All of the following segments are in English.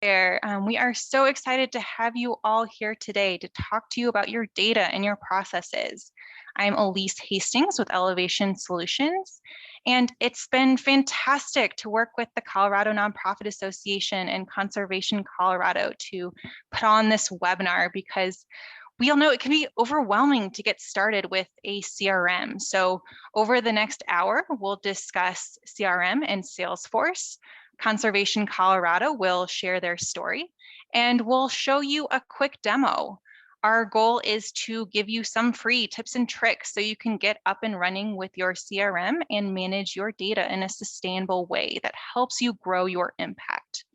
there. We are so excited to have you all here today to talk to you about your data and your processes. I'm Elise Hastings with Elevation Solutions, and it's been fantastic to work with the Colorado Nonprofit Association and Conservation Colorado to put on this webinar because we all know it can be overwhelming to get started with a CRM. So over the next hour, we'll discuss CRM and Salesforce. Conservation Colorado will share their story, and we'll show you a quick demo. Our goal is to give you some free tips and tricks so you can get up and running with your CRM and manage your data in a sustainable way that helps you grow your impact.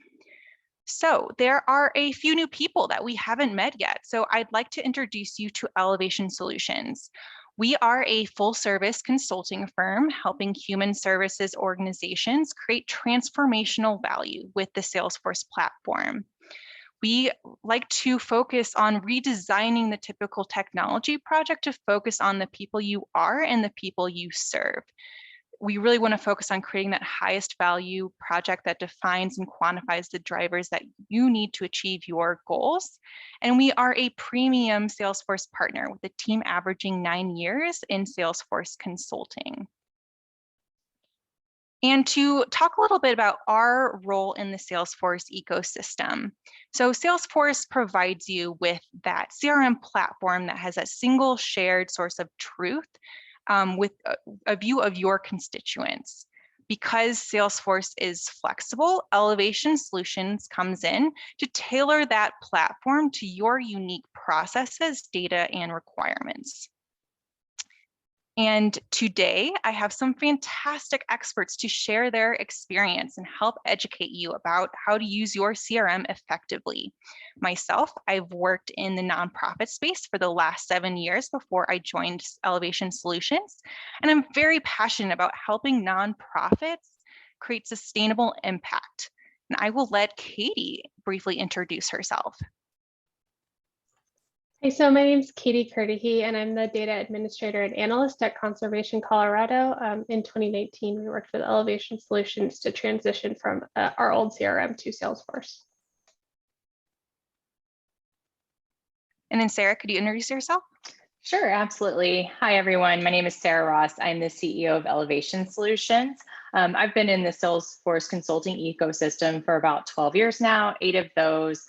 So there are a few new people that we haven't met yet. So I'd like to introduce you to Elevation Solutions. We are a full service consulting firm helping human services organizations create transformational value with the Salesforce platform. We like to focus on redesigning the typical technology project to focus on the people you are and the people you serve. We really want to focus on creating that highest value project that defines and quantifies the drivers that you need to achieve your goals. And we are a premium Salesforce partner with a team averaging 9 years in Salesforce consulting. And to talk a little bit about our role in the Salesforce ecosystem. So Salesforce provides you with that CRM platform that has a single shared source of truth with a view of your constituents. Because Salesforce is flexible, Elevation Solutions comes in to tailor that platform to your unique processes, data, and requirements. And today I have some fantastic experts to share their experience and help educate you about how to use your CRM effectively. Myself, I've worked in the nonprofit space for the last 7 years before I joined Elevation Solutions. And I'm very passionate about helping nonprofits create sustainable impact. And I will let Katie briefly introduce herself. Hey, so my name is Kirdahy, and I'm the data administrator and analyst at Conservation Colorado. In 2019, we worked with Elevation Solutions to transition from our old CRM to Salesforce. And then Sarah, could you introduce yourself? Sure, absolutely. Hi, everyone. My name is Sarah Ross. I'm the CEO of Elevation Solutions. I've been in the Salesforce consulting ecosystem for about 12 years now, 8 of those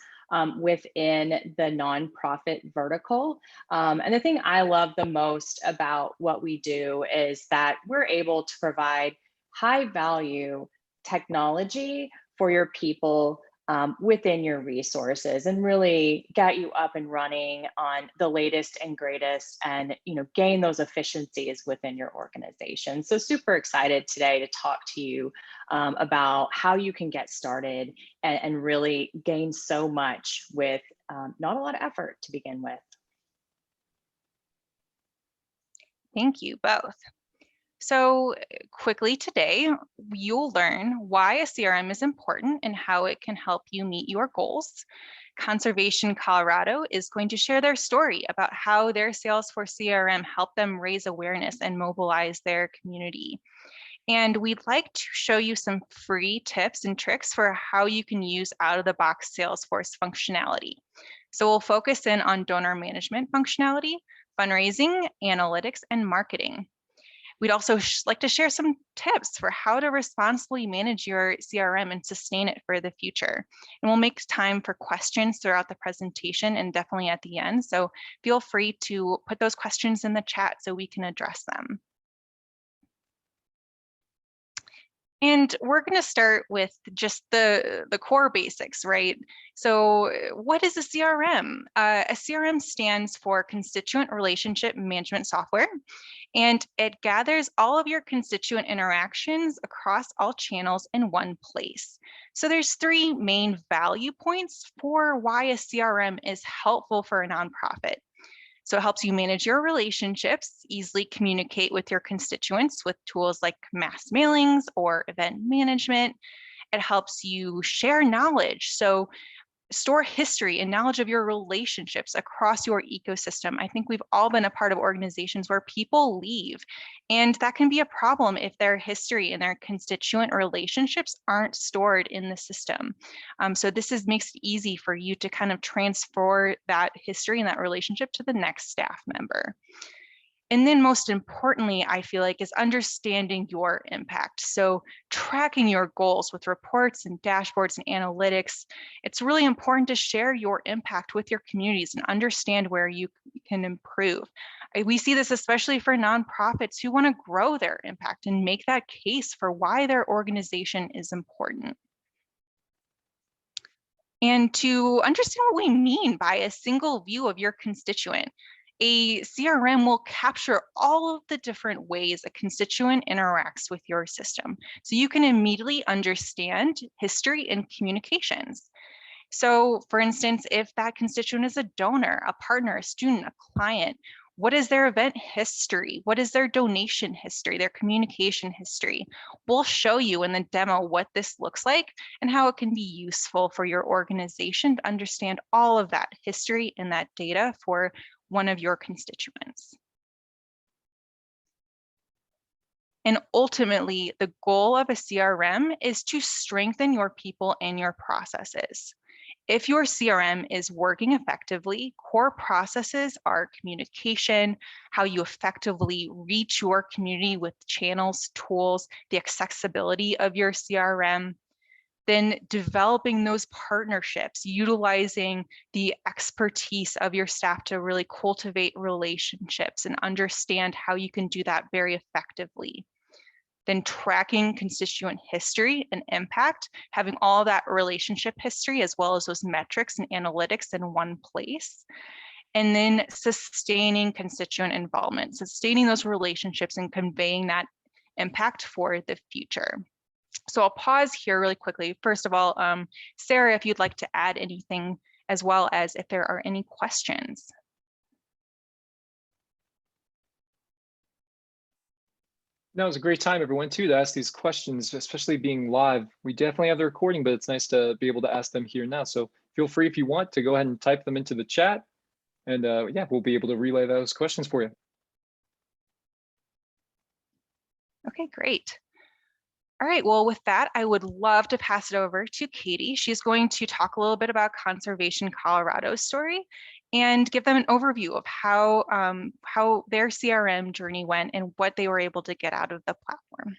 within the nonprofit vertical. And the thing I love the most about what we do is that we're able to provide high value technology for your people within your resources and really get you up and running on the latest and greatest and gain those efficiencies within your organization. So super excited today to talk to you about how you can get started and really gain so much with not a lot of effort to begin with. Thank you both. So quickly today, you'll learn why a CRM is important and how it can help you meet your goals. Conservation Colorado is going to share their story about how their Salesforce CRM helped them raise awareness and mobilize their community. And we'd like to show you some free tips and tricks for how you can use out-of-the-box Salesforce functionality. So we'll focus in on donor management functionality, fundraising, analytics, and marketing. We'd also like to share some tips for how to responsibly manage your CRM and sustain it for the future. And we'll make time for questions throughout the presentation and definitely at the end. So feel free to put those questions in the chat so we can address them. And we're going to start with just the core basics, right? So what is a CRM? A CRM stands for Constituent Relationship Management Software, and it gathers all of your constituent interactions across all channels in one place. So there's 3 main value points for why a CRM is helpful for a nonprofit. So it helps you manage your relationships, easily communicate with your constituents with tools like mass mailings or event management. It helps you share knowledge. So Store history and knowledge of your relationships across your ecosystem. I think we've all been a part of organizations where people leave, and that can be a problem if their history and their constituent relationships aren't stored in the system. So this makes it easy for you to kind of transfer that history and that relationship to the next staff member. And then most importantly, I feel like, is understanding your impact. So tracking your goals with reports and dashboards and analytics. It's really important to share your impact with your communities and understand where you can improve. We see this especially for nonprofits who want to grow their impact and make that case for why their organization is important. And to understand what we mean by a single view of your constituent, a CRM will capture all of the different ways a constituent interacts with your system. So you can immediately understand history and communications. So for instance, if that constituent is a donor, a partner, a student, a client, what is their event history? What is their donation history, their communication history? We'll show you in the demo what this looks like and how it can be useful for your organization to understand all of that history and that data for one of your constituents. And ultimately, the goal of a CRM is to strengthen your people and your processes. If your CRM is working effectively, core processes are communication, how you effectively reach your community with channels, tools, the accessibility of your CRM, then developing those partnerships, utilizing the expertise of your staff to really cultivate relationships and understand how you can do that very effectively. Then tracking constituent history and impact, having all that relationship history as well as those metrics and analytics in one place. And then sustaining constituent involvement, sustaining those relationships and conveying that impact for the future. So I'll pause here really quickly. First of all, Sarah, if you'd like to add anything, as well as if there are any questions. No, it was a great time, everyone, too, to ask these questions, especially being live. We definitely have the recording, but it's nice to be able to ask them here now. So feel free, if you want, to go ahead and type them into the chat. And yeah, we'll be able to relay those questions for you. Okay, great. All right, well, with that, I would love to pass it over to Katie. She's going to talk a little bit about Conservation Colorado's story and give them an overview of how their CRM journey went and what they were able to get out of the platform.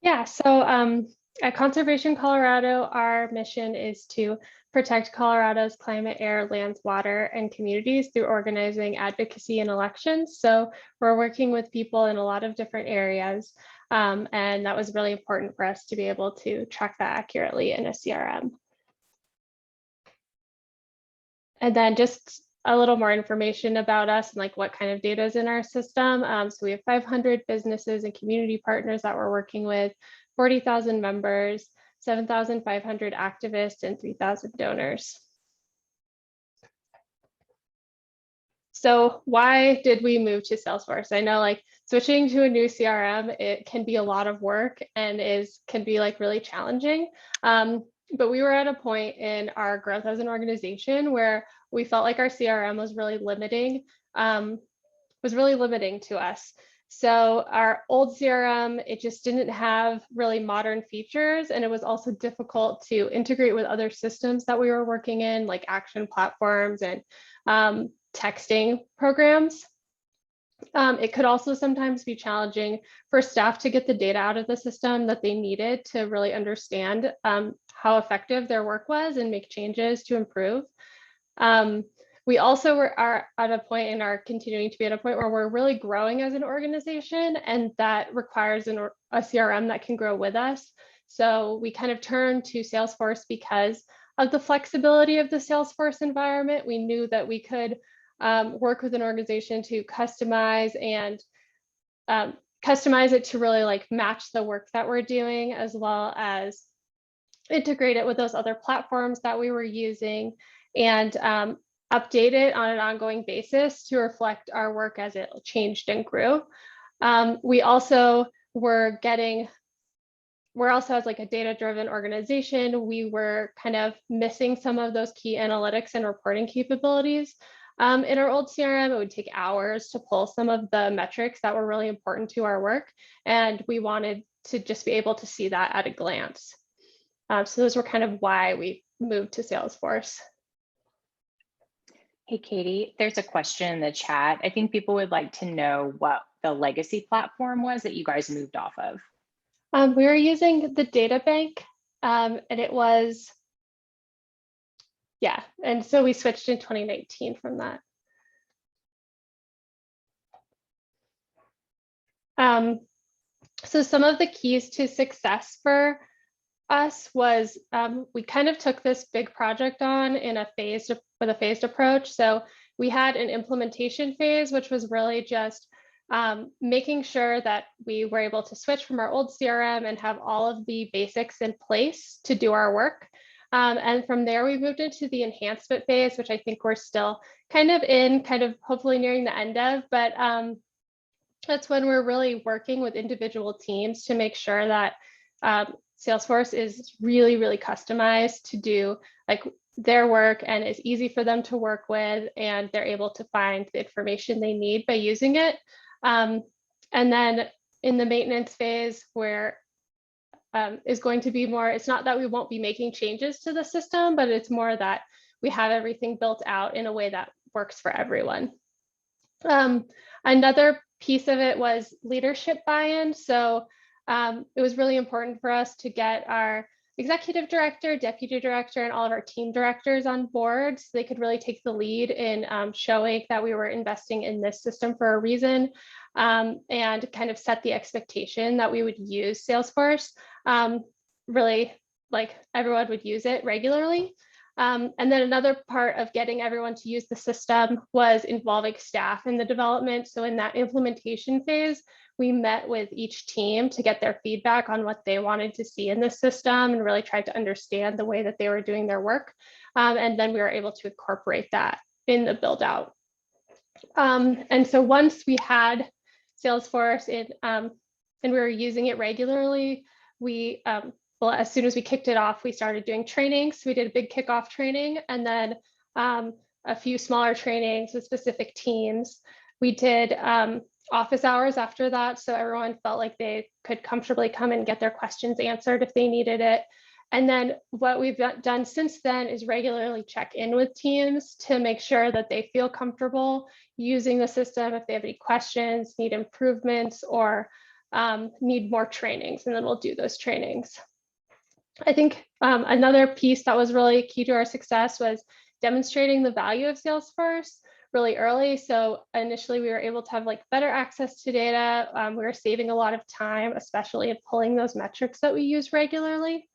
Yeah, so at Conservation Colorado, our mission is to protect Colorado's climate, air, lands, water, and communities through organizing advocacy and elections. So we're working with people in a lot of different areas, and that was really important for us to be able to track that accurately in a CRM. And then just a little more information about us and like what kind of data is in our system. So we have 500 businesses and community partners that we're working with, 40,000 members, 7,500 activists, and 3,000 donors. So why did we move to Salesforce? I know like switching to a new CRM, it can be a lot of work and can be like really challenging. But we were at a point in our growth as an organization where we felt like our CRM was really limiting to us. So our old CRM, it just didn't have really modern features, and it was also difficult to integrate with other systems that we were working in, like action platforms and texting programs. It could also sometimes be challenging for staff to get the data out of the system that they needed to really understand how effective their work was and make changes to improve. We also are at a point and are continuing to be at a point where we're really growing as an organization, and that requires a CRM that can grow with us. So we kind of turned to Salesforce because of the flexibility of the Salesforce environment. We knew that we could work with an organization to customize it to really like match the work that we're doing, as well as integrate it with those other platforms that we were using, and update it on an ongoing basis to reflect our work as it changed and grew. We also were getting we're also, as like a data-driven organization, we were kind of missing some of those key analytics and reporting capabilities. In our old CRM, it would take hours to pull some of the metrics that were really important to our work. And we wanted to just be able to see that at a glance. So those were kind of why we moved to Salesforce. Hey, Katie, there's a question in the chat. I think people would like to know what the legacy platform was that you guys moved off of. We were using the data bank, and it was, yeah, and so we switched in 2019 from that. So some of the keys to success for us was we kind of took this big project on in with a phased approach. So we had an implementation phase, which was really just making sure that we were able to switch from our old CRM and have all of the basics in place to do our work. And from there, we moved into the enhancement phase, which I think we're still kind of hopefully nearing the end of, but that's when we're really working with individual teams to make sure that Salesforce is really, really customized to do like their work and is easy for them to work with, and they're able to find the information they need by using it. And then in the maintenance phase, where is going to be more, it's not that we won't be making changes to the system, but it's more that we have everything built out in a way that works for everyone. Another piece of it was leadership buy-in. So it was really important for us to get our executive director, deputy director, and all of our team directors on board so they could really take the lead in showing that we were investing in this system for a reason, and kind of set the expectation that we would use Salesforce. Really, like everyone would use it regularly. And then another part of getting everyone to use the system was involving staff in the development. So in that implementation phase, we met with each team to get their feedback on what they wanted to see in the system and really tried to understand the way that they were doing their work. And then we were able to incorporate that in the build out. And so once we had Salesforce and we were using it regularly, we well, as soon as we kicked it off, we started doing trainings. We did a big kickoff training and then a few smaller trainings with specific teams. We did office hours after that, so everyone felt like they could comfortably come and get their questions answered if they needed it. And then what we've done since then is regularly check in with teams to make sure that they feel comfortable using the system, if they have any questions, need improvements, or need more trainings, and then we'll do those trainings. I think another piece that was really key to our success was demonstrating the value of Salesforce really early. So initially we were able to have like better access to data. We were saving a lot of time, especially in pulling those metrics that we use regularly.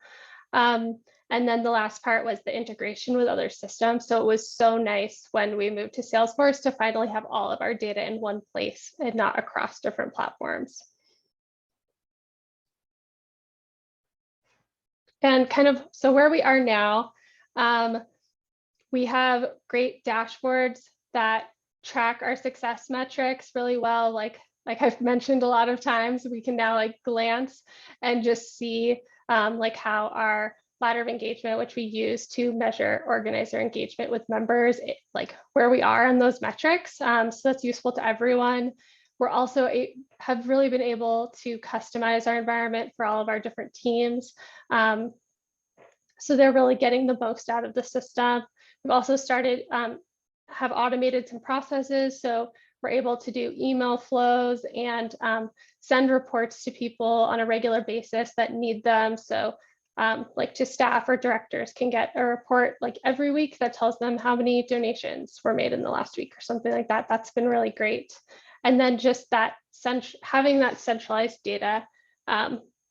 And then the last part was the integration with other systems. So it was so nice when we moved to Salesforce to finally have all of our data in one place and not across different platforms. And kind of, so where we are now, we have great dashboards that track our success metrics really well. Like I've mentioned a lot of times, we can now like glance and just see like how our ladder of engagement, which we use to measure organizer engagement with members, like where we are on those metrics. So that's useful to everyone. We're also have really been able to customize our environment for all of our different teams. So they're really getting the most out of the system. We've also started, have automated some processes. So we're able to do email flows and send reports to people on a regular basis that need them. So like to staff or directors can get a report like every week that tells them how many donations were made in the last week or something like that. That's been really great. And then just that having that centralized data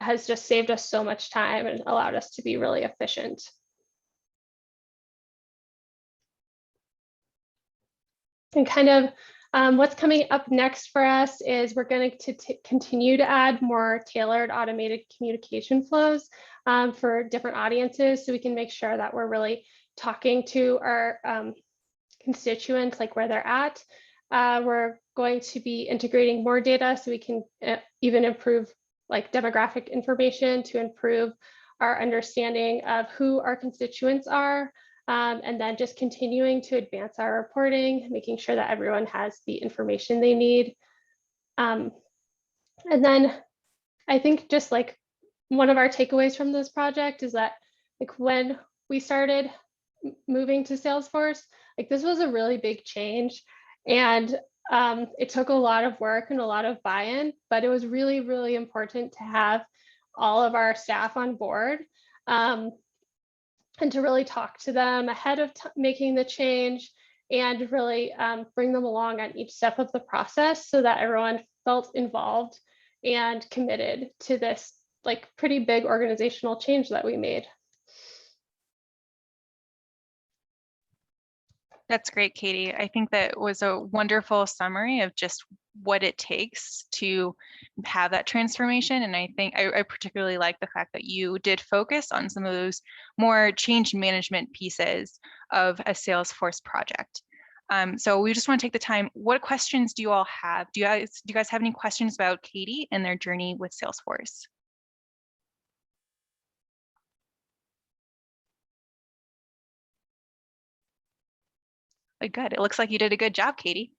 has just saved us so much time and allowed us to be really efficient. And kind of what's coming up next for us is we're going to continue to add more tailored automated communication flows for different audiences, so we can make sure that we're really talking to our constituents, like where they're at. We're going to be integrating more data so we can even improve like demographic information to improve our understanding of who our constituents are, and then just continuing to advance our reporting, making sure that everyone has the information they need. And then I think just like one of our takeaways from this project is that like when we started moving to Salesforce, like this was a really big change, and it took a lot of work and a lot of buy-in, but it was really, really important to have all of our staff on board, and to really talk to them ahead of making the change, and really bring them along on each step of the process so that everyone felt involved and committed to this like pretty big organizational change that we made. That's great, Katie. I think that was a wonderful summary of just what it takes to have that transformation. And I think I particularly like the fact that you did focus on some of those more change management pieces of a Salesforce project. So we just want to take the time. What questions do you all have? Do you guys have any questions about Katie and their journey with Salesforce? Good. It looks like you did a good job, Katie.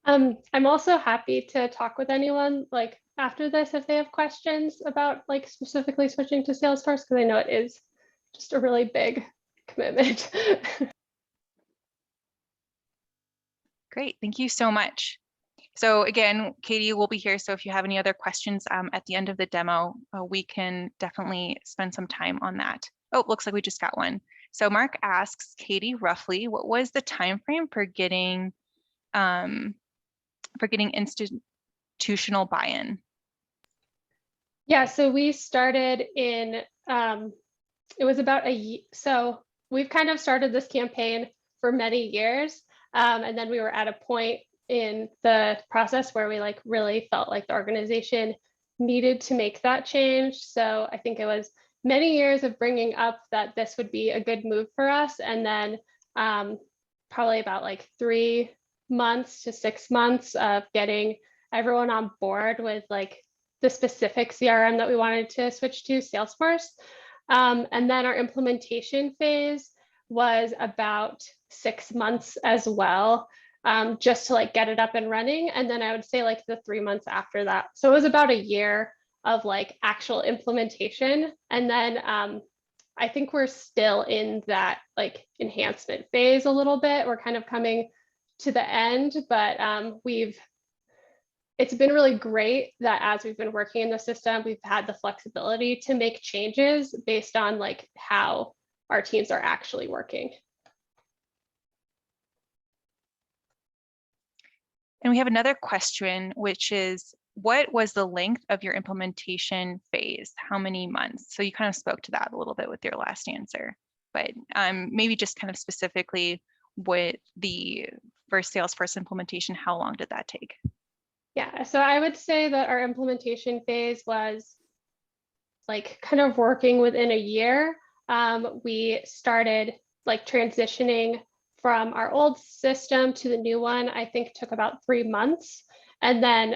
I'm also happy to talk with anyone like after this if they have questions about like specifically switching to Salesforce, because I know it is just a really big commitment. Great. Thank you so much. So again, Katie will be here. So if you have any other questions at the end of the demo, we can definitely spend some time on that. Oh, looks like we just got one. So Mark asks Katie roughly, what was the time frame for getting institutional buy-in? Yeah, so we started in it was about a year. So we've kind of started this campaign for many years, and then we were at a point in the process where we like really felt like the organization needed to make that change. So I think it was many years of bringing up that this would be a good move for us, and then probably about like 3 months to 6 months of getting everyone on board with like the specific CRM that we wanted to switch to, Salesforce. And then our implementation phase was about 6 months as well, just to like get it up and running. And then I would say like the 3 months after that. So it was about a year of like actual implementation. And then I think we're still in that like enhancement phase a little bit. We're kind of coming to the end, but it's been really great that as we've been working in the system, we've had the flexibility to make changes based on like how our teams are actually working. And we have another question, which is, what was the length of your implementation phase? How many months? So you kind of spoke to that a little bit with your last answer, but maybe just kind of specifically with the first Salesforce implementation, how long did that take? Yeah, so I would say that our implementation phase was like kind of working within a year. We started like transitioning from our old system to the new one, I think took about 3 months. And then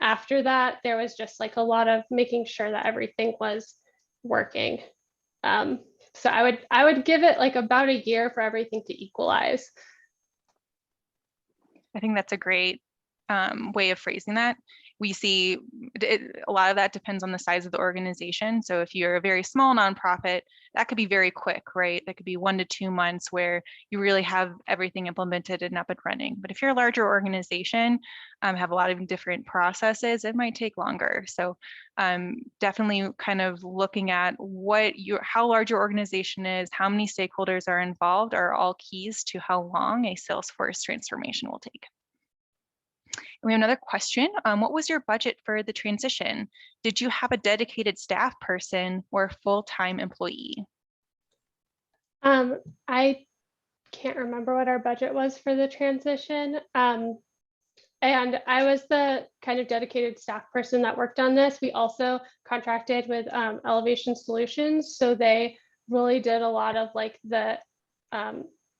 after that, there was just like a lot of making sure that everything was working. So I would give it like about a year for everything to equalize. I think that's a great way of phrasing that. We see a lot of that depends on the size of the organization. So if you're a very small nonprofit, that could be very quick, right? That could be 1 to 2 months where you really have everything implemented and up and running. But if you're a larger organization, have a lot of different processes, it might take longer. So definitely kind of looking at how large your organization is, how many stakeholders are involved are all keys to how long a Salesforce transformation will take. We have another question. What was your budget for the transition? Did you have a dedicated staff person or a full-time employee? I can't remember what our budget was for the transition. And I was the kind of dedicated staff person that worked on this. We also contracted with Elevation Solutions. So they really did a lot of like they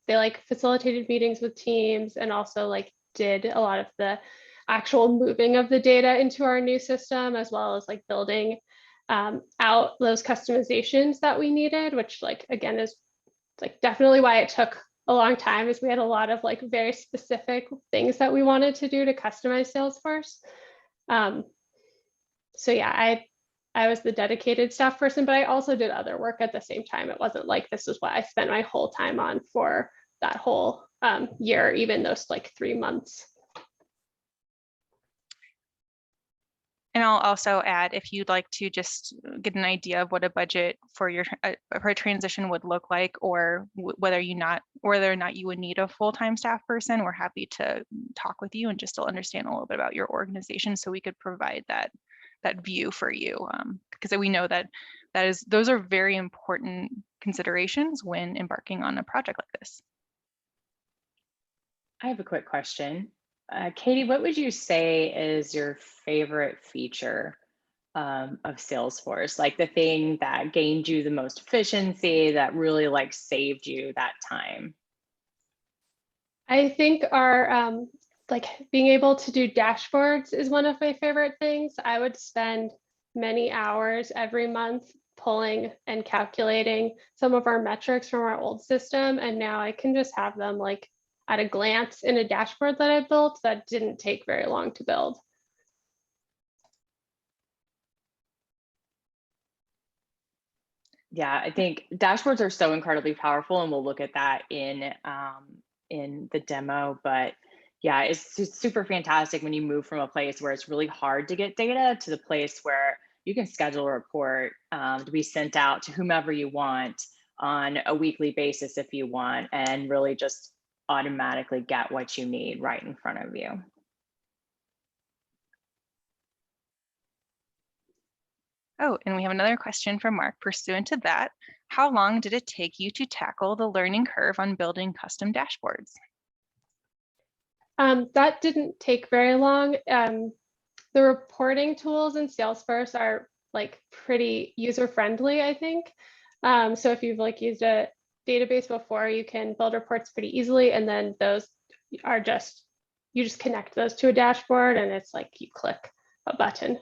like facilitated meetings with teams and also like did a lot of the actual moving of the data into our new system, as well as like building out those customizations that we needed, which like, again, is like definitely why it took a long time, is we had a lot of like very specific things that we wanted to do to customize Salesforce. So yeah, I was the dedicated staff person, but I also did other work at the same time. It wasn't like this was what I spent my whole time on for that whole year, even those like 3 months. And I'll also add, if you'd like to just get an idea of what a budget for your for a transition would look like, or whether or not you would need a full-time staff person, we're happy to talk with you and just to understand a little bit about your organization, so we could provide that view for you, because we know that those are very important considerations when embarking on a project like this. I have a quick question. Katie, what would you say is your favorite feature of Salesforce? Like the thing that gained you the most efficiency, that really like saved you that time? I think our like being able to do dashboards is one of my favorite things. I would spend many hours every month pulling and calculating some of our metrics from our old system, and now I can just have them like at a glance in a dashboard that I built that didn't take very long to build. Yeah, I think dashboards are so incredibly powerful, and we'll look at that in the demo. But yeah, it's just super fantastic when you move from a place where it's really hard to get data to the place where you can schedule a report to be sent out to whomever you want on a weekly basis if you want, and really just automatically get what you need right in front of you. Oh, and we have another question from Mark pursuant to that. How long did it take you to tackle the learning curve on building custom dashboards? That didn't take very long. The reporting tools in Salesforce are like pretty user-friendly, I think. So if you've like used a database before, you can build reports pretty easily, and then those are you just connect those to a dashboard, and it's like you click a button.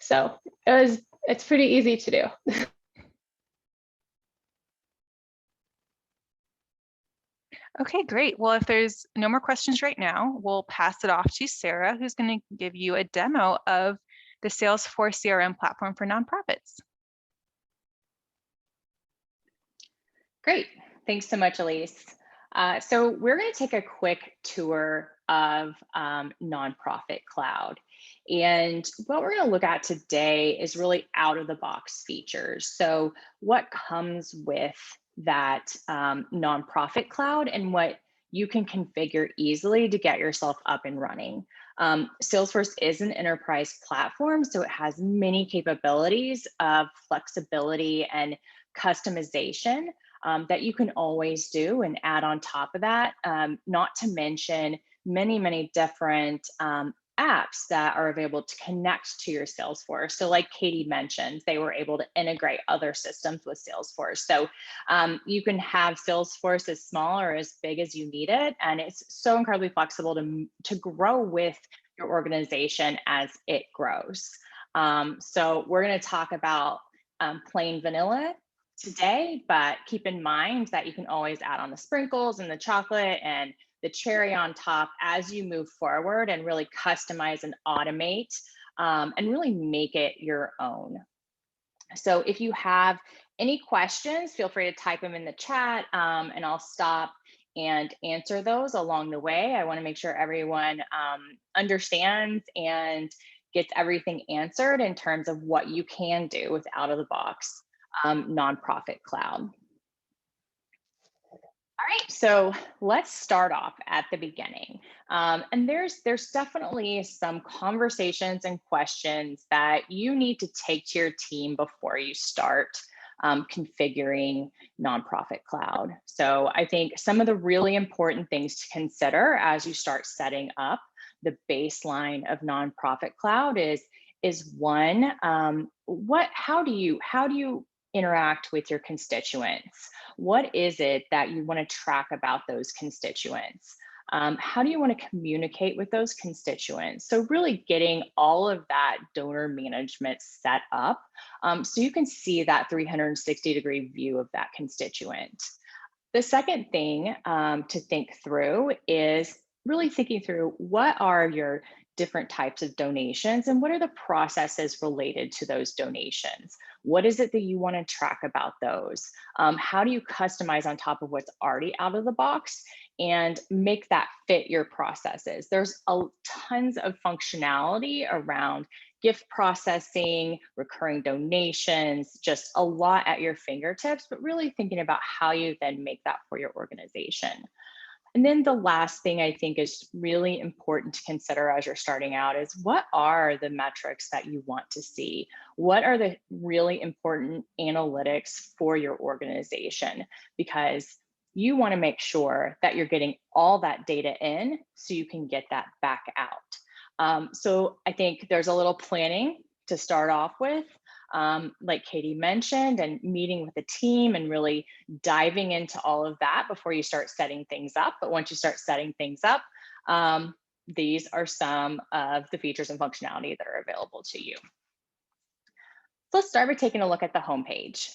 So it's pretty easy to do. Okay, great. Well, if there's no more questions right now, we'll pass it off to Sarah, who's going to give you a demo of the Salesforce CRM platform for nonprofits. Great. Thanks so much, Elise. So we're going to take a quick tour of Nonprofit Cloud. And what we're going to look at today is really out-of-the-box features. So what comes with that Nonprofit Cloud and what you can configure easily to get yourself up and running. Salesforce is an enterprise platform, so it has many capabilities of flexibility and customization that you can always do and add on top of that, not to mention many different apps that are available to connect to your Salesforce. So like Katie mentioned, they were able to integrate other systems with Salesforce. So you can have Salesforce as small or as big as you need it. And it's so incredibly flexible to grow with your organization as it grows. So we're going to talk about plain vanilla today, but keep in mind that you can always add on the sprinkles and the chocolate and the cherry on top as you move forward and really customize and automate and really make it your own. So if you have any questions, feel free to type them in the chat and I'll stop and answer those along the way. I want to make sure everyone understands and gets everything answered in terms of what you can do with out-of-the-box Nonprofit Cloud. All right, so let's start off at the beginning. And there's definitely some conversations and questions that you need to take to your team before you start configuring Nonprofit Cloud. So I think some of the really important things to consider as you start setting up the baseline of Nonprofit Cloud is one, how do you interact with your constituents? What is it that you want to track about those constituents? How do you want to communicate with those constituents? So really getting all of that donor management set up so you can see that 360-degree view of that constituent. The second thing to think through is really thinking through what are your different types of donations and what are the processes related to those donations? What is it that you want to track about those? How do you customize on top of what's already out of the box and make that fit your processes? There's tons of functionality around gift processing, recurring donations, just a lot at your fingertips, but really thinking about how you then make that for your organization. And then the last thing I think is really important to consider as you're starting out is what are the metrics that you want to see? What are the really important analytics for your organization? Because you want to make sure that you're getting all that data in so you can get that back out. So I think there's a little planning to start off with, like Katie mentioned, and meeting with the team and really diving into all of that before you start setting things up. But once you start setting things up, these are some of the features and functionality that are available to you. So let's start by taking a look at the homepage.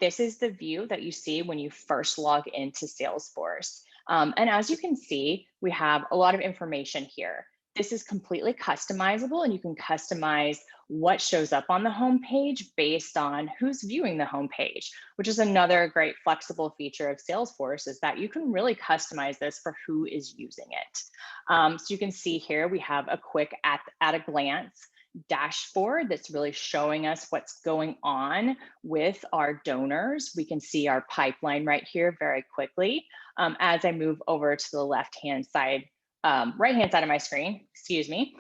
This is the view that you see when you first log into Salesforce. And as you can see, we have a lot of information here. This is completely customizable, and you can customize what shows up on the homepage based on who's viewing the homepage, which is another great flexible feature of Salesforce, is that you can really customize this for who is using it. So you can see here, we have a quick at a glance dashboard that's really showing us what's going on with our donors. We can see our pipeline right here very quickly. As I move over to the left-hand side, right-hand side of my screen, excuse me,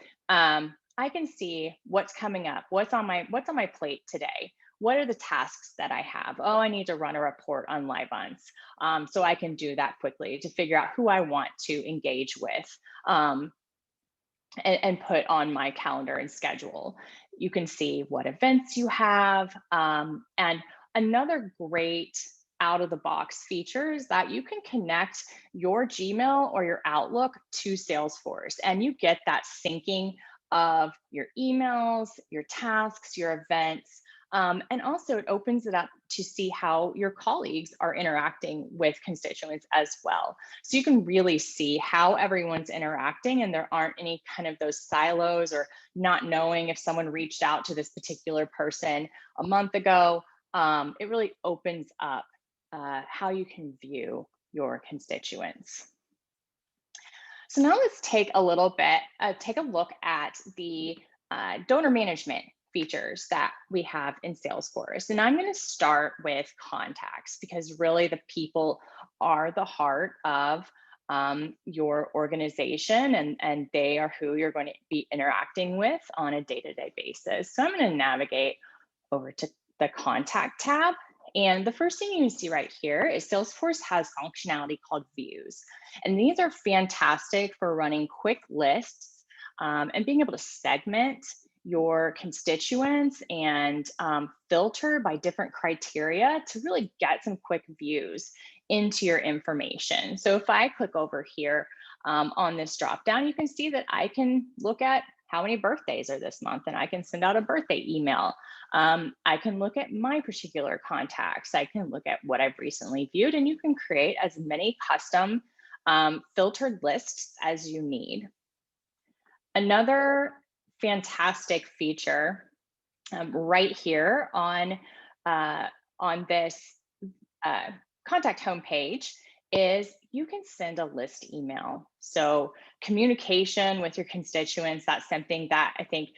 I can see what's coming up, what's on my plate today. What are the tasks that I have? Oh, I need to run a report on LiveOns. So I can do that quickly to figure out who I want to engage with and put on my calendar and schedule. You can see what events you have. And another great out of the box feature is that you can connect your Gmail or your Outlook to Salesforce, and you get that syncing of your emails, your tasks, your events. And also it opens it up to see how your colleagues are interacting with constituents as well. So you can really see how everyone's interacting, and there aren't any kind of those silos or not knowing if someone reached out to this particular person a month ago. It really opens up how you can view your constituents. So now let's take a look at the donor management features that we have in Salesforce. And I'm going to start with contacts, because really the people are the heart of your organization, and they are who you're going to be interacting with on a day-to-day basis. So I'm going to navigate over to the contact tab. And the first thing you see right here is Salesforce has functionality called views. And these are fantastic for running quick lists and being able to segment your constituents and filter by different criteria to really get some quick views into your information. So if I click over here on this dropdown, you can see that I can look at how many birthdays are this month, and I can send out a birthday email. I can look at my particular contacts. I can look at what I've recently viewed, and you can create as many custom filtered lists as you need. Another fantastic feature right here on this contact homepage is you can send a list email. So communication with your constituents, that's something that I think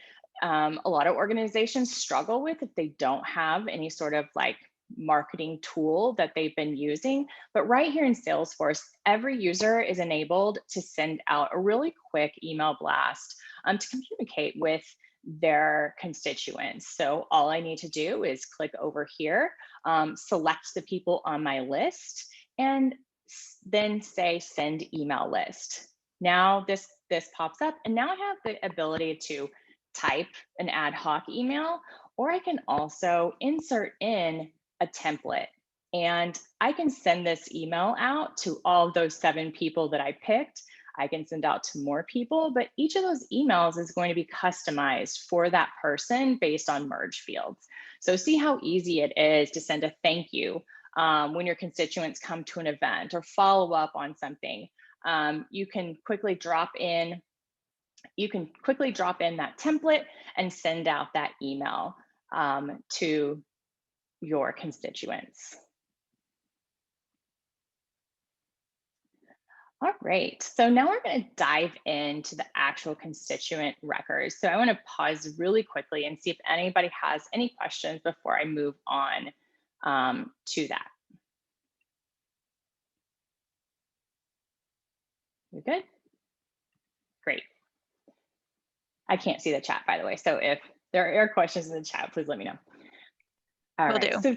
a lot of organizations struggle with if they don't have any sort of like marketing tool that they've been using. But right here in Salesforce, every user is enabled to send out a really quick email blast to communicate with their constituents. So all I need to do is click over here, select the people on my list, and then say send email list. Now this pops up, and now I have the ability to type an ad hoc email, or I can also insert in a template. And I can send this email out to all of those 7 people that I picked. I can send out to more people, but each of those emails is going to be customized for that person based on merge fields. So see how easy it is to send a thank you when your constituents come to an event or follow up on something. You can quickly drop in that template and send out that email to your constituents. All right, so now we're going to dive into the actual constituent records. So I want to pause really quickly and see if anybody has any questions before I move on to that. You good? Great. I can't see the chat, by the way, so if there are questions in the chat, please let me know. All right, so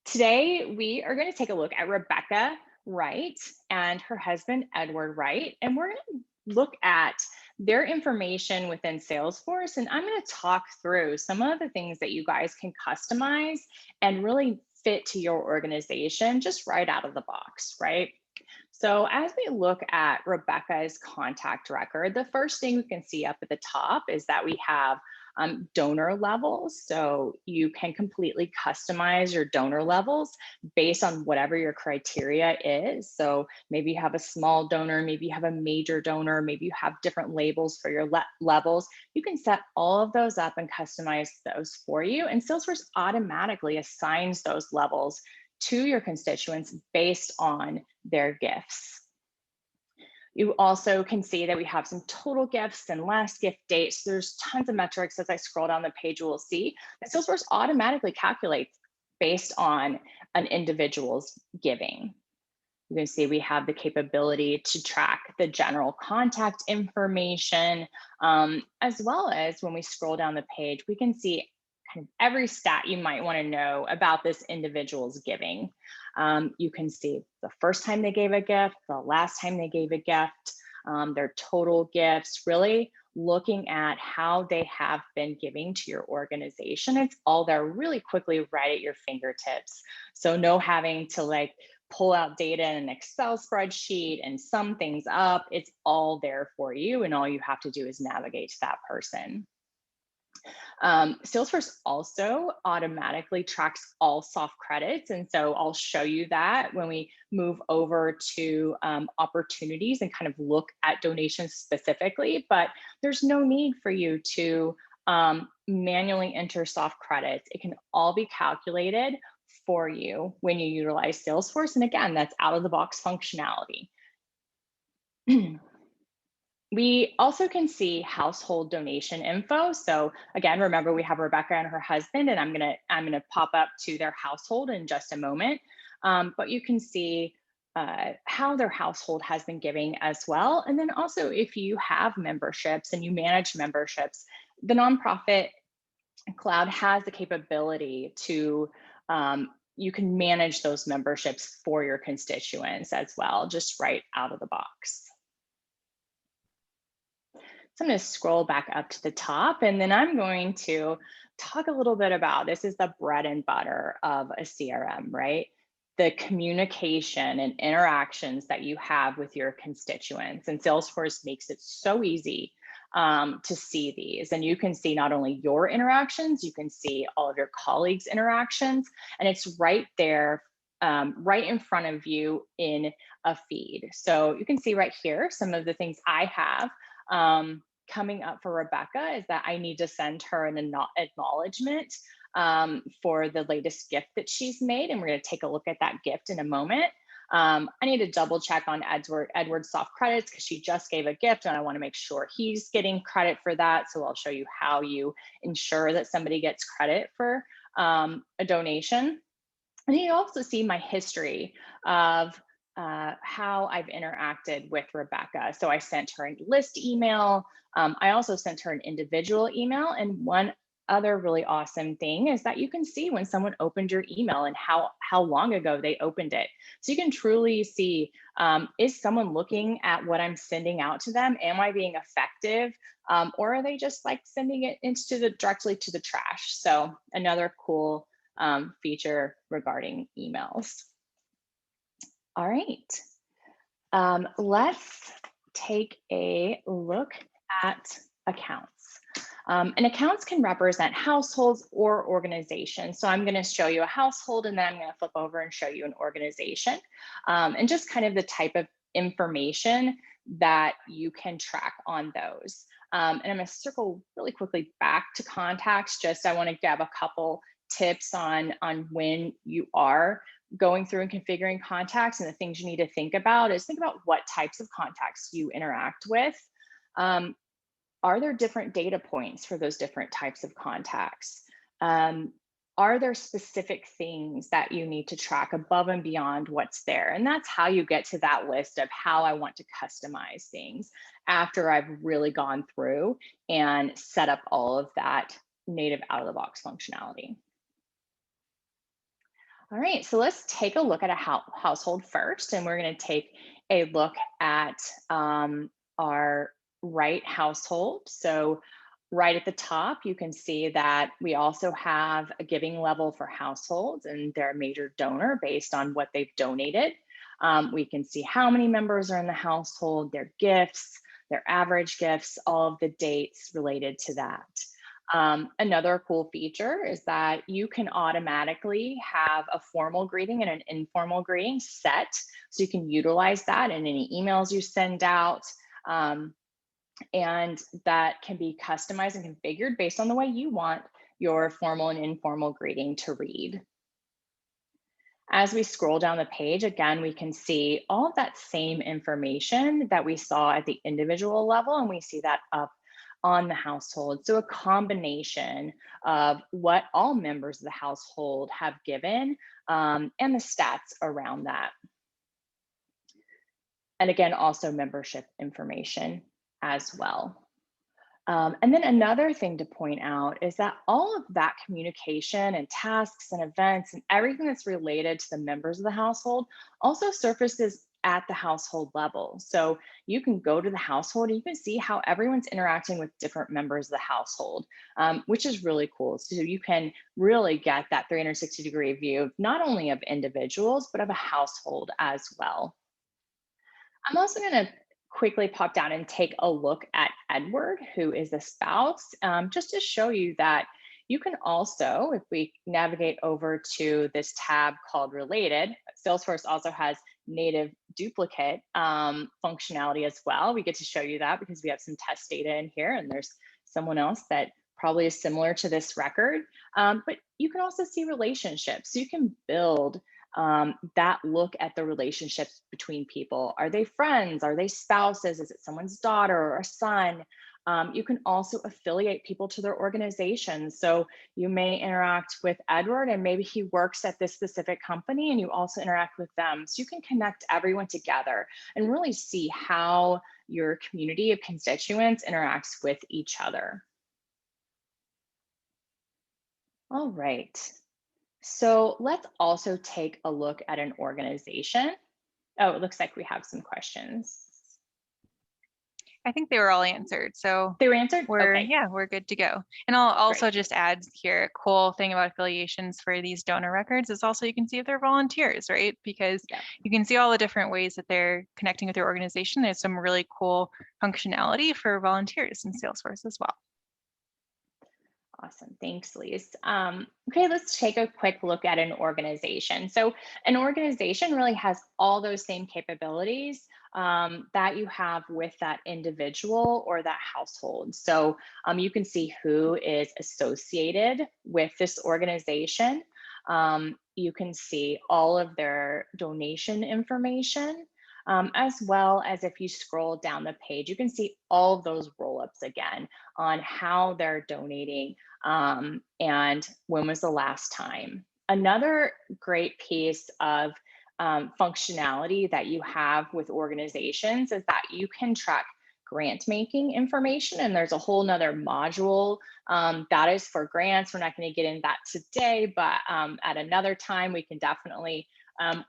today we are going to take a look at Rebecca Wright and her husband, Edward Wright, and we're going to look at their information within Salesforce, and I'm going to talk through some of the things that you guys can customize and really fit to your organization just right out of the box, right? So as we look at Rebecca's contact record, the first thing we can see up at the top is that we have donor levels. So you can completely customize your donor levels based on whatever your criteria is. So maybe you have a small donor, maybe you have a major donor, maybe you have different labels for your levels. You can set all of those up and customize those for you. And Salesforce automatically assigns those levels to your constituents based on their gifts. You also can see that we have some total gifts and last gift dates. There's tons of metrics. As I scroll down the page, you will see that Salesforce automatically calculates based on an individual's giving. You can see we have the capability to track the general contact information, as well as when we scroll down the page, we can see kind of every stat you might want to know about this individual's giving. You can see the first time they gave a gift, the last time they gave a gift, their total gifts, really looking at how they have been giving to your organization. It's all there really quickly right at your fingertips. So no having to like pull out data in an Excel spreadsheet and sum things up. It's all there for you, and all you have to do is navigate to that person. Salesforce also automatically tracks all soft credits. And so I'll show you that when we move over to opportunities and kind of look at donations specifically, but there's no need for you to manually enter soft credits. It can all be calculated for you when you utilize Salesforce. And again, that's out of the box functionality. We also can see household donation info. So again, remember we have Rebecca and her husband, and I'm gonna pop up to their household in just a moment. But you can see how their household has been giving as well. And then also if you have memberships and you manage memberships, the nonprofit cloud has the capability to you can manage those memberships for your constituents as well, just right out of the box. So I'm going to scroll back up to the top, and then I'm going to talk a little bit about, this is the bread and butter of a CRM, right? The communication and interactions that you have with your constituents. And Salesforce makes it so easy to see these. And you can see not only your interactions, you can see all of your colleagues' interactions, and it's right there, right in front of you in a feed. So you can see right here, some of the things I have coming up for Rebecca is that I need to send her an acknowledgement for the latest gift that she's made. And we're going to take a look at that gift in a moment. I need to double check on Edward's soft credits because she just gave a gift and I want to make sure he's getting credit for that. So I'll show you how you ensure that somebody gets credit for a donation. And you also see my history of how I've interacted with Rebecca. So I sent her a list email. I also sent her an individual email. And one other really awesome thing is that you can see when someone opened your email and how long ago they opened it. So you can truly see, is someone looking at what I'm sending out to them? Am I being effective? Or are they just like sending it directly to the trash? So another cool feature regarding emails. All right, let's take a look at accounts. And accounts can represent households or organizations. So I'm going to show you a household, and then I'm going to flip over and show you an organization, and just kind of the type of information that you can track on those. And I'm going to circle really quickly back to contacts. Just I want to give a couple tips on when you are going through and configuring contacts, and the things you need to think about is think about what types of contacts you interact with. Are there different data points for those different types of contacts? Are there specific things that you need to track above and beyond what's there? And that's how you get to that list of how I want to customize things after I've really gone through and set up all of that native out-of-the-box functionality. All right, so let's take a look at a household first, and we're going to take a look at our right household. So right at the top, you can see that we also have a giving level for households, and they're a major donor based on what they've donated. We can see how many members are in the household, their gifts, their average gifts, all of the dates related to that. Another cool feature is that you can automatically have a formal greeting and an informal greeting set. So you can utilize that in any emails you send out. And that can be customized and configured based on the way you want your formal and informal greeting to read. As we scroll down the page, again, we can see all of that same information that we saw at the individual level, and we see that up on the household. So a combination of what all members of the household have given and the stats around that. And again, also membership information as well. And then another thing to point out is that all of that communication and tasks and events and everything that's related to the members of the household also surfaces at the household level. So you can go to the household and you can see how everyone's interacting with different members of the household, which is really cool. So you can really get that 360-degree view, not only of individuals, but of a household as well. I'm also going to quickly pop down and take a look at Edward, who is a spouse, just to show you that you can also, if we navigate over to this tab called Related, Salesforce also has native duplicate functionality as well. We get to show you that because we have some test data in here, and there's someone else that probably is similar to this record. But you can also see relationships. So you can build that look at the relationships between people. Are they friends? Are they spouses? Is it someone's daughter or a son? You can also affiliate people to their organizations. So you may interact with Edward and maybe he works at this specific company and you also interact with them. So you can connect everyone together and really see how your community of constituents interacts with each other. All right. So let's also take a look at an organization. Oh, it looks like we have some questions. I think they were all answered. So they were answered? Okay. Yeah, we're good to go. And I'll also just add here, a cool thing about affiliations for these donor records is also you can see if they're volunteers, right? Because you can see all the different ways that they're connecting with your organization. There's some really cool functionality for volunteers in Salesforce as well. Awesome, thanks, Elise. Okay, let's take a quick look at an organization. So an organization really has all those same capabilities that you have with that individual or that household. So you can see who is associated with this organization. You can see all of their donation information. As well as if you scroll down the page, you can see all of those roll-ups again on how they're donating and when was the last time. Another great piece of functionality that you have with organizations is that you can track grant making information, and there's a whole nother module that is for grants. We're not going to get into that today, but at another time we can definitely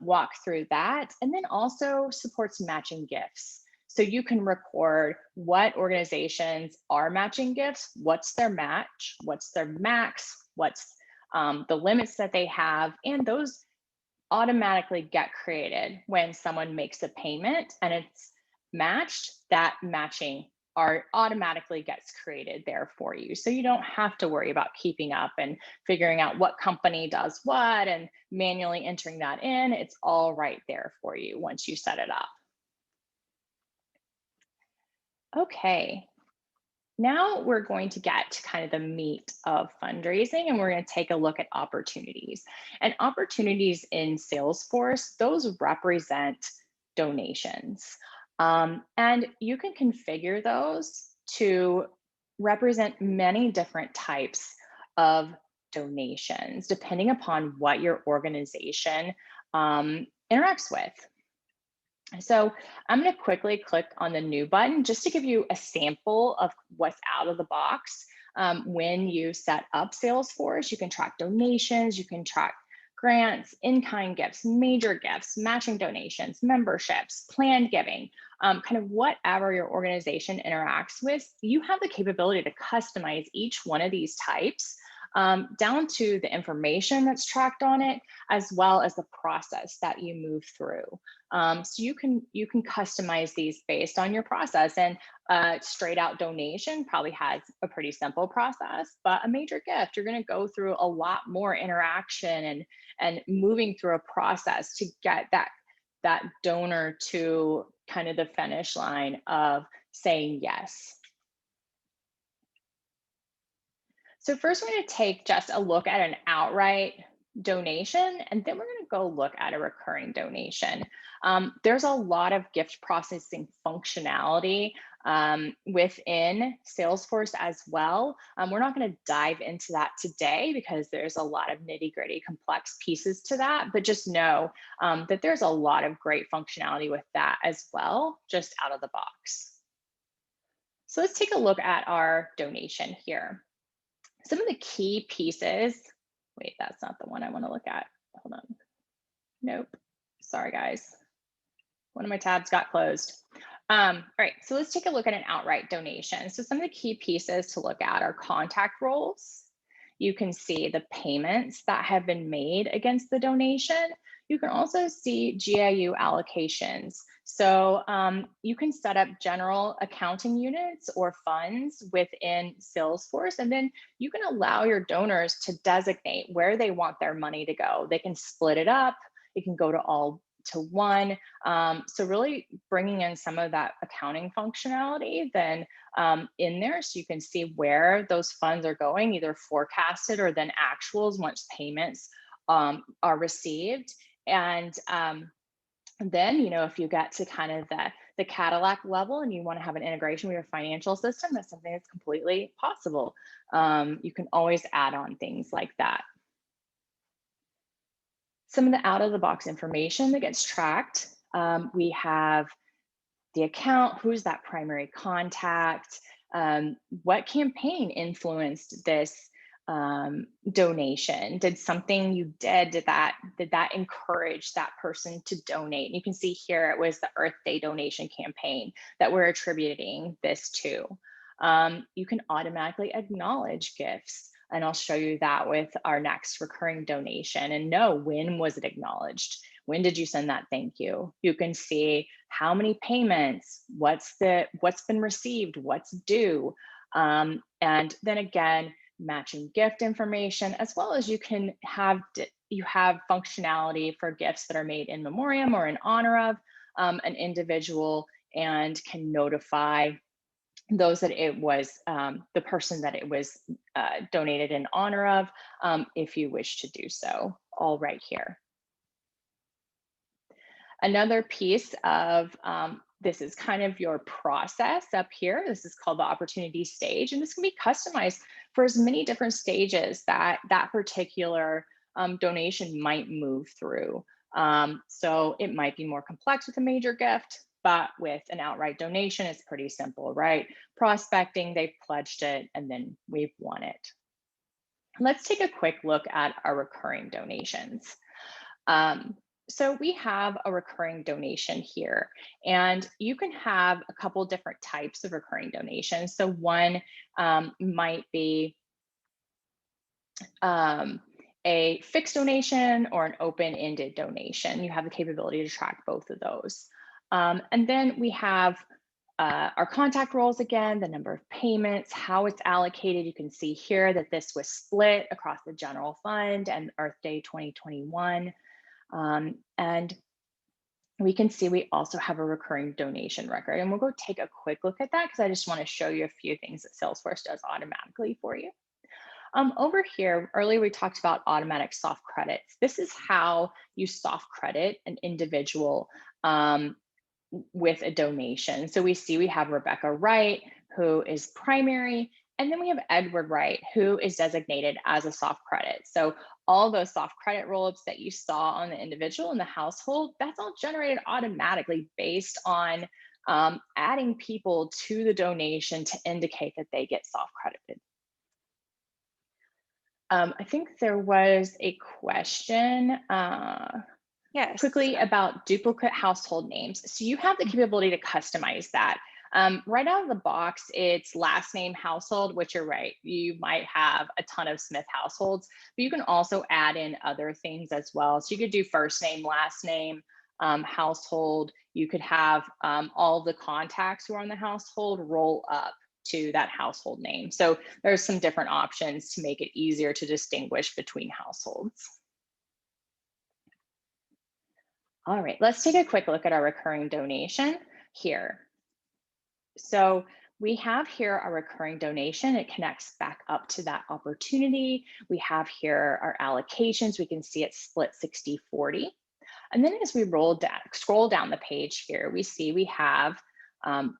walk through that. And then also supports matching gifts. So you can record what organizations are matching gifts, what's their match, what's their max, what's the limits that they have, and those automatically get created when someone makes a payment and it's matched. That matching automatically gets created there for you. So you don't have to worry about keeping up and figuring out what company does what and manually entering that in. It's all right there for you once you set it up. Okay, now we're going to get to kind of the meat of fundraising, and we're going to take a look at opportunities. And opportunities in Salesforce, those represent donations. And you can configure those to represent many different types of donations, depending upon what your organization interacts with. So I'm going to quickly click on the new button just to give you a sample of what's out of the box. When you set up Salesforce, you can track donations, you can track grants, in-kind gifts, major gifts, matching donations, memberships, planned giving, kind of whatever your organization interacts with. You have the capability to customize each one of these types down to the information that's tracked on it, as well as the process that you move through. So you can customize these based on your process. And straight out donation probably has a pretty simple process, but a major gift, you're going to go through a lot more interaction and moving through a process to get that donor to kind of the finish line of saying yes. So first, we're going to take just a look at an outright donation, and then we're going to go look at a recurring donation. There's a lot of gift processing functionality within Salesforce as well. We're not going to dive into that today because there's a lot of nitty-gritty complex pieces to that, but just know that there's a lot of great functionality with that as well, just out of the box. So let's take a look at our donation here. Some of the key pieces, wait, that's not the one I want to look at. Hold on. Nope. Sorry, guys. One of my tabs got closed. All right, so let's take a look at an outright donation. So some of the key pieces to look at are contact roles. You can see the payments that have been made against the donation. You can also see GIU allocations. So you can set up general accounting units or funds within Salesforce, and then you can allow your donors to designate where they want their money to go. They can split it up. It can go to all to one. So really bringing in some of that accounting functionality then in there, so you can see where those funds are going, either forecasted or then actuals once payments are received. And then, you know, if you get to kind of the Cadillac level and you want to have an integration with your financial system, that's something that's completely possible. You can always add on things like that. Some of the out-of-the-box information that gets tracked, we have the account, who's that primary contact, what campaign influenced this donation? Did something you did that encourage that person to donate? And you can see here it was the Earth Day donation campaign that we're attributing this to. You can automatically acknowledge gifts, and I'll show you that with our next recurring donation, and know when was it acknowledged? When did you send that thank you? You can see how many payments, what's been received, what's due, and then again, matching gift information, as well as you have functionality for gifts that are made in memoriam or in honor of an individual, and can notify those that it was the person that it was donated in honor of, if you wish to do so, all right here. Another piece of this is kind of your process up here. This is called the opportunity stage, and this can be customized for as many different stages that that particular donation might move through. So it might be more complex with a major gift, but with an outright donation, it's pretty simple, right? Prospecting, they've pledged it, and then we've won it. Let's take a quick look at our recurring donations. So we have a recurring donation here, and you can have a couple different types of recurring donations. So one might be a fixed donation or an open-ended donation. You have the capability to track both of those. And then we have our contact roles again, the number of payments, how it's allocated. You can see here that this was split across the general fund and Earth Day 2021. And we can see we also have a recurring donation record, and we'll go take a quick look at that because I just want to show you a few things that Salesforce does automatically for you. Over here, earlier we talked about automatic soft credits. This is how you soft credit an individual with a donation. So we see we have Rebecca Wright, who is primary, and then we have Edward Wright, who is designated as a soft credit. So all those soft credit roll-ups that you saw on the individual in the household, that's all generated automatically based on adding people to the donation to indicate that they get soft credited. I think there was a question Yes. quickly about duplicate household names. So you have the capability to customize that. Right out of the box, it's last name household, which you're right, you might have a ton of Smith households, but you can also add in other things as well. So you could do first name, last name, household. You could have all the contacts who are on the household roll up to that household name. So there's some different options to make it easier to distinguish between households. All right, let's take a quick look at our recurring donation here. So we have here our recurring donation. It connects back up to that opportunity. We have here our allocations. We can see it's split 60-40. And then as we scroll down the page here, we see we have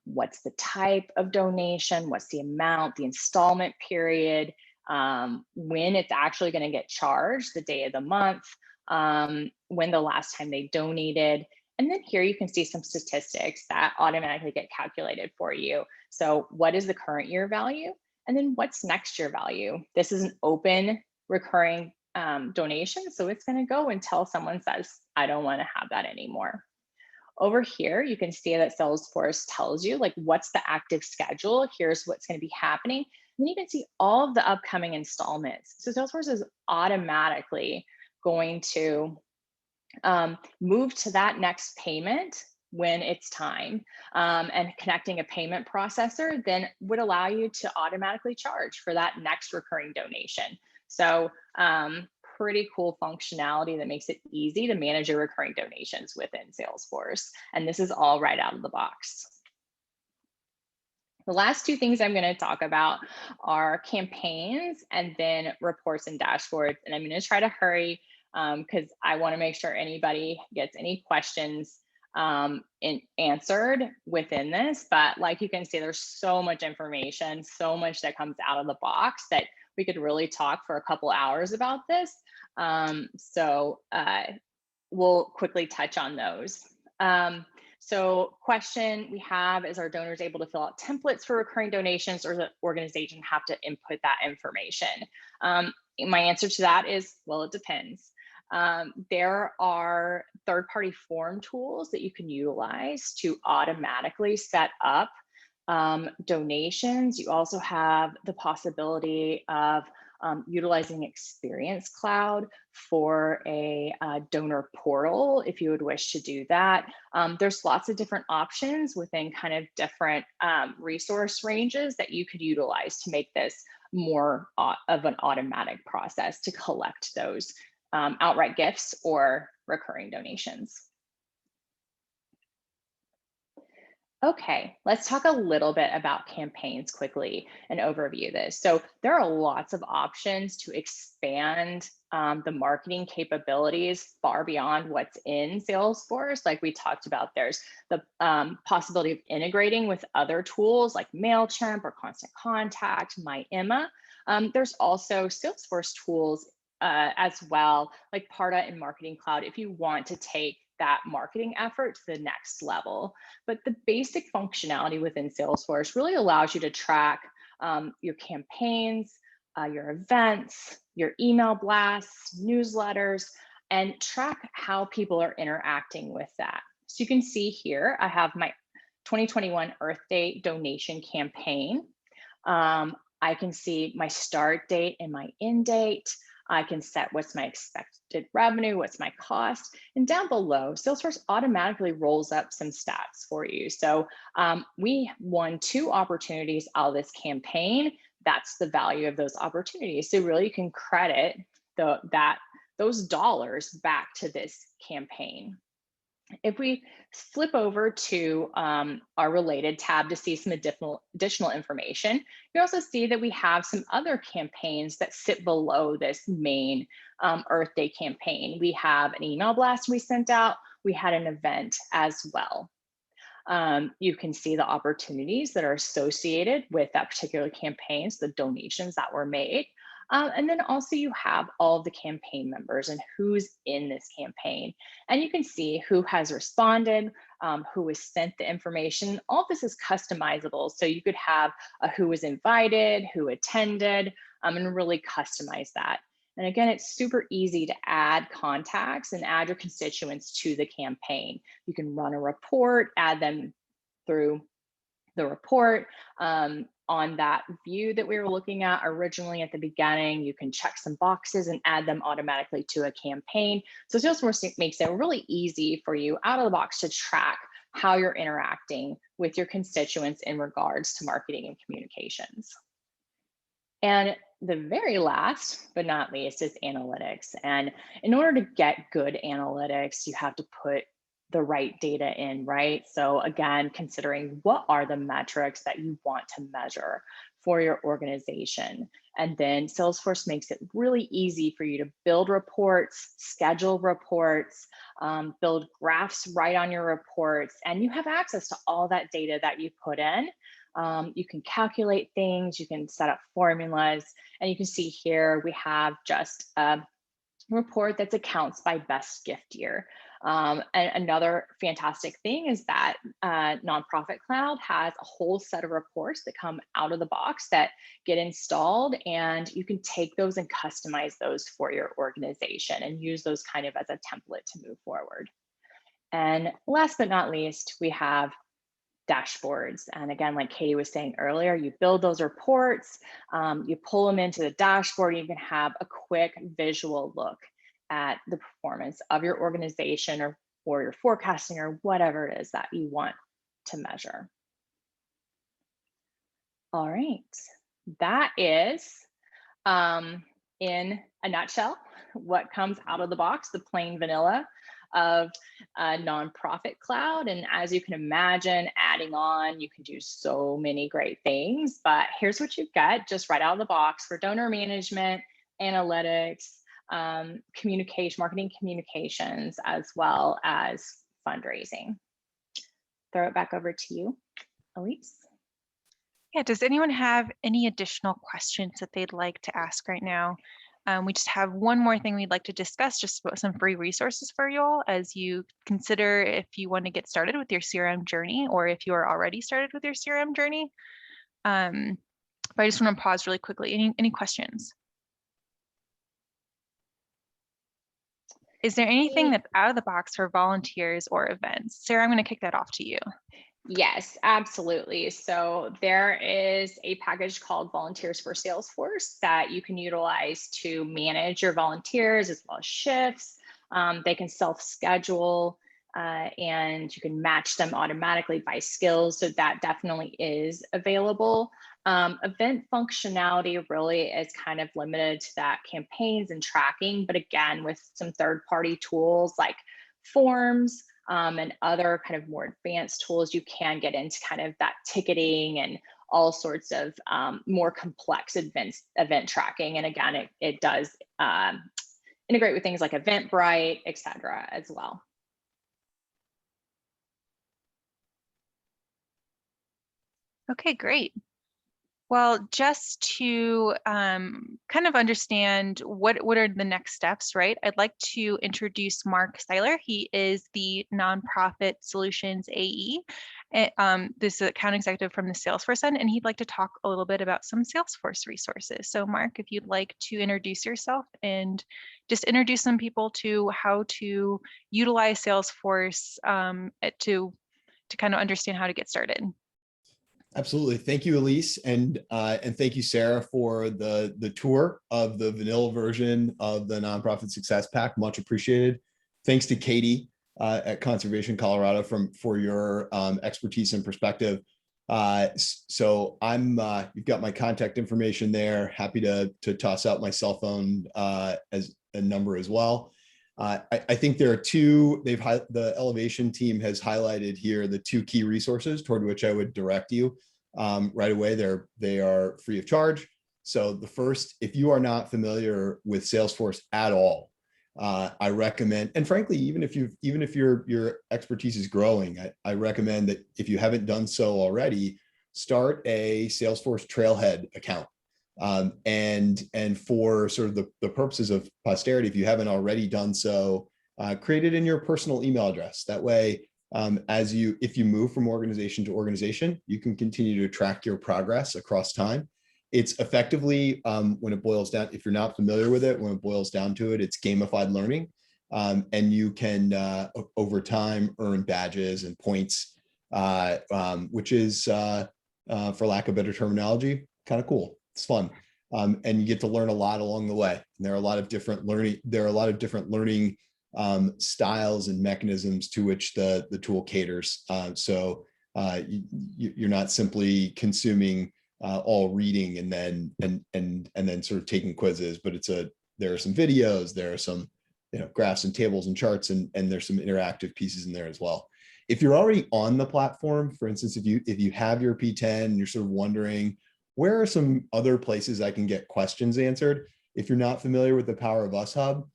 what's the type of donation, what's the amount, the installment period, when it's actually going to get charged, the day of the month, when the last time they donated. And then here you can see some statistics that automatically get calculated for you. So what is the current year value? And then what's next year value? This is an open recurring donation. So it's going to go until someone says, I don't want to have that anymore. Over here, you can see that Salesforce tells you like what's the active schedule. Here's what's going to be happening. And then you can see all of the upcoming installments. So Salesforce is automatically going to move to that next payment when it's time, and connecting a payment processor then would allow you to automatically charge for that next recurring donation. So pretty cool functionality that makes it easy to manage your recurring donations within Salesforce. And this is all right out of the box. The last two things I'm going to talk about are campaigns and then reports and dashboards. And I'm going to try to hurry because I want to make sure anybody gets any questions answered within this. But like you can see, there's so much information, so much that comes out of the box that we could really talk for a couple hours about this. We'll quickly touch on those. So question we have is, are donors able to fill out templates for recurring donations, or does the organization have to input that information? My answer to that is, well, it depends. There are third-party form tools that you can utilize to automatically set up donations. You also have the possibility of utilizing Experience Cloud for a donor portal if you would wish to do that. There's lots of different options within kind of different resource ranges that you could utilize to make this more of an automatic process to collect those outright gifts or recurring donations. Okay, let's talk a little bit about campaigns quickly and overview this. So there are lots of options to expand the marketing capabilities far beyond what's in Salesforce. Like we talked about, there's the possibility of integrating with other tools like MailChimp or Constant Contact, MyEmma. There's also Salesforce tools as well, like Parta and Marketing Cloud, if you want to take that marketing effort to the next level. But the basic functionality within Salesforce really allows you to track your campaigns, your events, your email blasts, newsletters, and track how people are interacting with that. So you can see here, I have my 2021 Earth Day donation campaign. I can see my start date and my end date. I can set what's my expected revenue, what's my cost, and down below, Salesforce automatically rolls up some stats for you. So we won 2 opportunities out of this campaign. That's the value of those opportunities. So really you can credit those dollars back to this campaign. If we flip over to our related tab to see some additional information, you also see that we have some other campaigns that sit below this main Earth Day campaign. We have an email blast we sent out. We had an event as well. You can see the opportunities that are associated with that particular campaign, so the donations that were made. And then also you have all of the campaign members and who's in this campaign. And you can see who has responded, who was sent the information. All of this is customizable. So you could have who was invited, who attended, and really customize that. And again, it's super easy to add contacts and add your constituents to the campaign. You can run a report, add them through the report. On that view that we were looking at originally at the beginning, you can check some boxes and add them automatically to a campaign. So Salesforce makes it really easy for you out of the box to track how you're interacting with your constituents in regards to marketing and communications. And the very last, but not least, is analytics. And in order to get good analytics, you have to put the right data in, right? So again, considering what are the metrics that you want to measure for your organization. And then Salesforce makes it really easy for you to build reports, schedule reports, build graphs right on your reports, and you have access to all that data that you put in. You can calculate things, you can set up formulas, and you can see here we have just a report that's accounts by best gift year. And another fantastic thing is that Nonprofit Cloud has a whole set of reports that come out of the box that get installed, and you can take those and customize those for your organization and use those kind of as a template to move forward. And last but not least, we have dashboards. And again, like Katie was saying earlier, you build those reports, you pull them into the dashboard, and you can have a quick visual look at the performance of your organization or your forecasting or whatever it is that you want to measure. All right, that is in a nutshell what comes out of the box, the plain vanilla of a Nonprofit Cloud. And as you can imagine, adding on, you can do so many great things, but here's what you get just right out of the box for donor management, analytics, communication, marketing communications, as well as fundraising. Throw it back over to you, Elise. Yeah, does anyone have any additional questions that they'd like to ask right now? We just have one more thing we'd like to discuss, just about some free resources for you all as you consider if you want to get started with your CRM journey or if you are already started with your CRM journey. But I just want to pause really quickly. Any questions? Is there anything that's out of the box for volunteers or events? Sarah, I'm going to kick that off to you. Yes, absolutely. So there is a package called Volunteers for Salesforce that you can utilize to manage your volunteers as well as shifts. They can self-schedule and you can match them automatically by skills. So that definitely is available. Event functionality really is kind of limited to that campaigns and tracking, but again, with some third-party tools like forms, and other kind of more advanced tools, you can get into kind of that ticketing and all sorts of more complex event tracking. And again, it does integrate with things like Eventbrite, et cetera, as well. Okay, great. Well, just to kind of understand what are the next steps, right? I'd like to introduce Mark Seiler. He is the Nonprofit Solutions AE. This is account executive from the Salesforce end, and he'd like to talk a little bit about some Salesforce resources. So Mark, if you'd like to introduce yourself and just introduce some people to how to utilize Salesforce to kind of understand how to get started. Absolutely. Thank you, Elise, and thank you, Sarah, for the tour of the vanilla version of the Nonprofit Success Pack. Much appreciated. Thanks to Katie at Conservation Colorado for your expertise and perspective. So you've got my contact information there. Happy to toss out my cell phone as a number as well. I think there are two, the Elevation team has highlighted here the two key resources toward which I would direct you right away. They are free of charge. So the first, if you are not familiar with Salesforce at all, I recommend, and frankly, even if your expertise is growing, I recommend that if you haven't done so already, start a Salesforce Trailhead account. And for sort of the purposes of posterity, if you haven't already done so, create it in your personal email address. That way, if you move from organization to organization, you can continue to track your progress across time. It's effectively, when it boils down, if you're not familiar with it, when it boils down to it, it's gamified learning. And you can, over time, earn badges and points, which is, for lack of better terminology, kind of cool. It's fun. And you get to learn a lot along the way. And there are a lot of different learning styles and mechanisms to which the tool caters. So you're not simply consuming all reading and then sort of taking quizzes, but there are some videos, there are some graphs and tables and charts, and there's some interactive pieces in there as well. If you're already on the platform, for instance, if you have your P10 and you're sort of wondering, where are some other places I can get questions answered? If you're not familiar with the Power of Us Hub,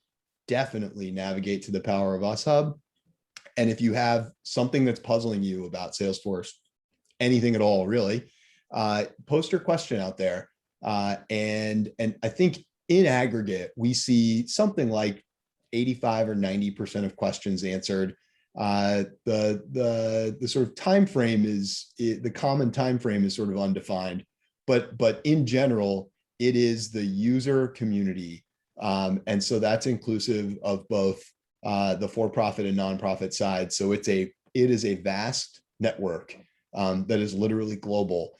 definitely navigate to the Power of Us Hub. And if you have something that's puzzling you about Salesforce, anything at all, really, post your question out there. And I think in aggregate, we see something like 85 or 90% of questions answered. The sort of time frame the common time frame is sort of undefined. But in general, it is the user community. And so that's inclusive of both the for-profit and nonprofit side. So it is a vast network that is literally global.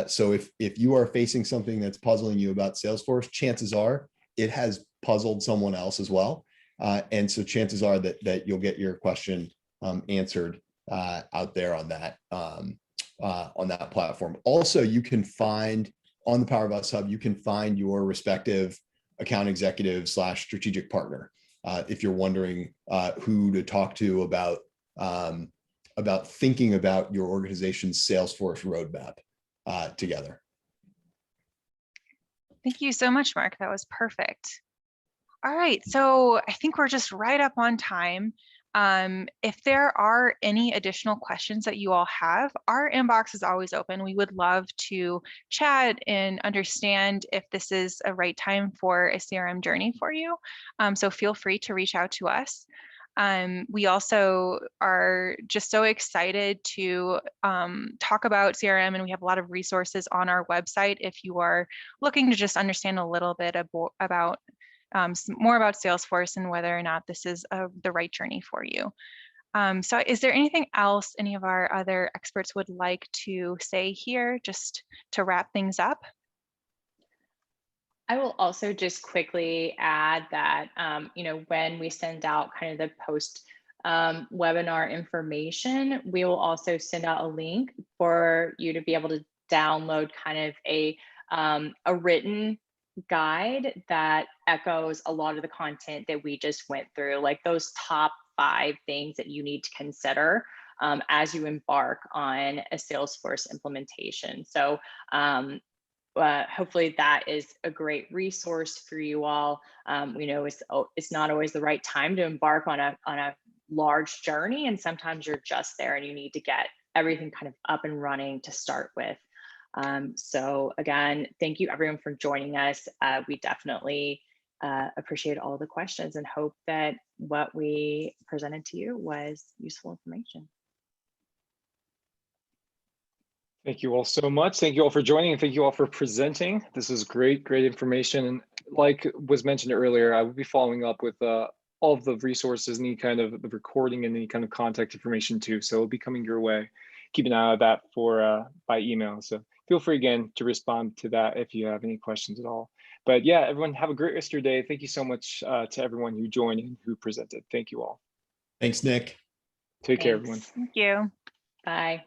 So if you are facing something that's puzzling you about Salesforce, chances are it has puzzled someone else as well. And so chances are that you'll get your question answered out there on that platform. Also, you can find on the Power of Us Hub, you can find your respective account executive / strategic partner if you're wondering who to talk to about thinking about your organization's Salesforce roadmap together. Thank you so much, Mark. That was perfect. All right, so I think we're just right up on time. If there are any additional questions that you all have, our inbox is always open. We would love to chat and understand if this is a right time for a CRM journey for you. So feel free to reach out to us. We also are just so excited to talk about CRM, and we have a lot of resources on our website if you are looking to just understand a little bit about more about Salesforce and whether or not this is the right journey for you. So is there anything else any of our other experts would like to say here just to wrap things up? I will also just quickly add that, when we send out kind of the post webinar information, we will also send out a link for you to be able to download kind of a written guide that echoes a lot of the content that we just went through, like those top 5 things that you need to consider as you embark on a Salesforce implementation. So hopefully that is a great resource for you all. We know it's not always the right time to embark on a large journey, and sometimes you're just there and you need to get everything kind of up and running to start with. So again, thank you everyone for joining us. We definitely appreciate all the questions and hope that what we presented to you was useful information. Thank you all so much. Thank you all for joining, and thank you all for presenting. This is great information. And like was mentioned earlier, I will be following up with all of the resources, any kind of the recording and any kind of contact information too. So it'll be coming your way. keep an eye on that for by email. So feel free again to respond to that if you have any questions at all. But yeah, everyone have a great rest of your day. Thank you so much to everyone who joined and who presented. Thank you all. Thanks, Nick. Take care, everyone. Thanks. Thank you. Bye.